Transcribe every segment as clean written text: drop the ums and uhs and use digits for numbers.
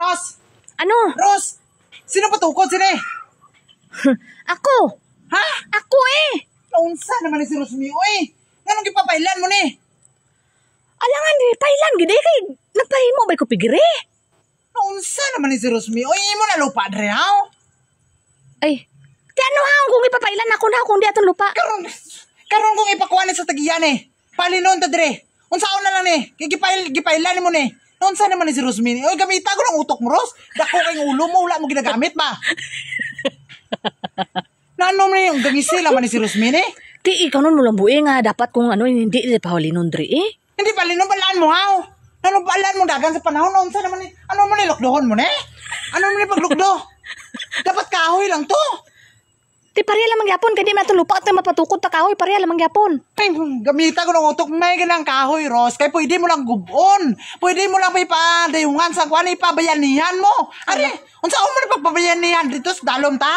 Ros! Ano? Ros! Sino patukod? Sino eh? Ako! Ha? Ako eh! Naunsa naman ni si Rosmi, oy! Nganong gipapailan mo ni? Alangan, di pailan, gede kay nagpahimo ba ko pigiri? Naunsa naman ni si Rosmi, oy! Imo na lupa, Dre, haw? Ay, ti ano ha, kung ipapailan ako na kung di atong lupa. Karon kong ipakuha ni sa tagiyan eh. Palinon ta, Dre. Unsaon na lang eh. Gipailan mo ni. Naunsa naman ni si Rosmi, oy! Gamita ko ng utok mo, Ros. Dako kay ulo mo, wala mo ginagamit ba? Naano mo na yung gangisi laman ni si Rosmi, eh? Ti ikaw nun mo lang buhi nga dapat kung ano hindi pahalinon dre eh. Hindi palinon, balaan mo, haw? Ano balaan mo dagan sa panahon? Naunsa naman ni, ano mo ni, lokdohon mo, ne? Ano mo ni paglukdo? Dapat kahoy lang to. Ti pareha lamang gyapon kay di man atong lupa at mapatukod ta kahoy pareha lamang gyapon. Ay, gamita ko ng utok, may ganang kahoy, Ros. Kaya pwede mo lang gubon. Pwede mo lang pa ipadayungan sa kuwan, ipabayanihan mo. Ari, unsa mo ni pagpabayanihan dito sa dalom ta?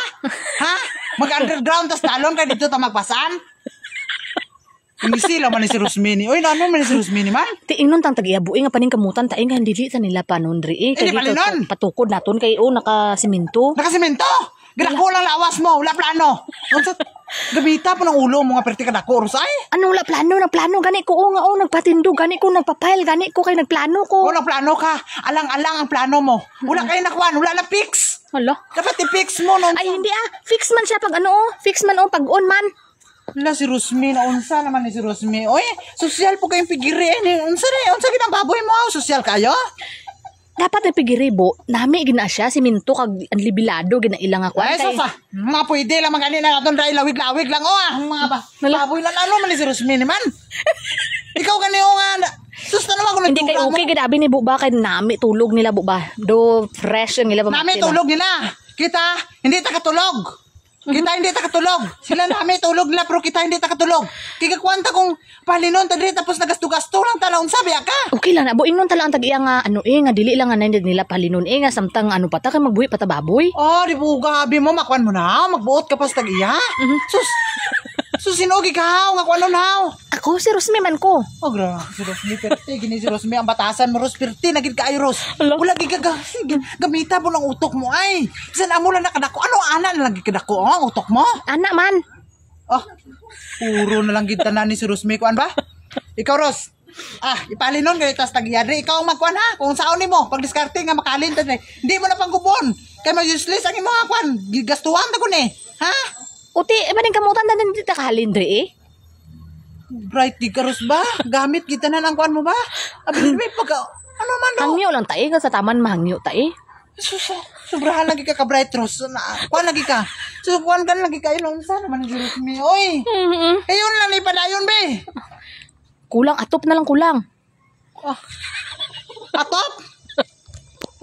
Ha? Mag-underground tas dalom kay dito ta magpasan? Hindi sila man ni si Rosmini. Uy, ano man ni si Rosmini man? Ti ingnon tang tagiabuhi nga paning kamutan ta nga dili sa nila panon dre eh. Hindi palinon. Patukod naton kay nakasimento. Nakasimento? Ginako lang lawas mo, wala plano. Unsa gamita po ng ulo mo nga perti ka dako, Ros, ay? Ano wala plano gani ko nga nagpatindog gani ko nagpapail gani ko kay nagplano ko. Wala plano ka. Alang-alang ang plano mo. Wala kayo nakuan, wala na fix. Hala. Dapat i-fix mo no. Ay hindi fix man siya pag fix man pag on man. Wala si Rosmi, naunsa naman ni si Rosmi. Oy, sosyal po kayong pigiri eh. Unsa ginang baboy mo? Sosyal kayo? Dapat na pigiribo, nami gina siya, siminto kag anlibilado gina ilang ako. Ay, sosa. Mga pwede lang maganin na natin dahil lawig-lawig lang. Mga baboy lang. Ano man ni si Rosmi naman? Ikaw ganito nga. Susta naman kung hindi kay okay, ginabi ni Buba kay nami tulog nila Buba. Do fresh ang nila. Nami tulog nila. Kita, hindi takatulog. Kita hindi takatulog. Sila nami tulog nila pero kita hindi takatulog. Kikakwanta kung palinon ta diri tapos nagasto-gasto lang talaon sabi ka. Okay lang na buing nun talang tag-iya nga nga dili lang nga nila palinon nga samtang pa ta kay magbuhi pa ta baboy. Oh, di po gabi mo makwan mo na. Magbuot ka pa sa tag-iya. Sus sinugi ka nga kuan na. Ako si Rosmi man ko. Oh, grabe. Si Rosmi, perti. Gini si Rosmi. Ang batasan mo, Ros. Perti. Nagid ka ay, Ros. Wala gamita mo ng utok mo, ay. Saan amo lang nakadako? Ano, ana na lang kadako, ang utok mo? Anak man. Oh, puro na lang gita na ni si Rosmi. Kuan ba? Ikaw, Ros. Ipalinon kayo tas tag-iyadri. Ikaw ang magkuan, ha? Kung saan ni mo, pag diskarte nga makalin, hindi mo na panggubon. Kaya mag-useless ang mga kuan. Gigastuhan ta ko ni. Ha? Uti, maning kamutan na hindi ta kahalindre eh. Bright di ka, Ros ba? Gamit kita na ng kuan mo ba? Abi, pag ano man no? Hangyo lang tae, sa taman mahangyo tae. Sobrahan lagi ka ka-bright, Ros. Kuan lagi ka. So, kuan ka lagi ka. Ilong sa naman ng Ros mi. Oy! Ayun lang, ipadayon, be. Kulang, atop na lang kulang. Atop?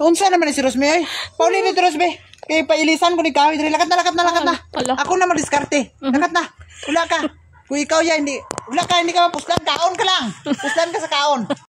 Unsa naman si Ros mi, oy? Pauli nito, Ros, be. Kaya pailisan ko ni Kahoy. Lakat na. Ako na madiskarte. Lakat na. Wala ka. Kung ikaw yan, hindi ka mapuslan. Kaon ka lang. Puslan ka sa kaon.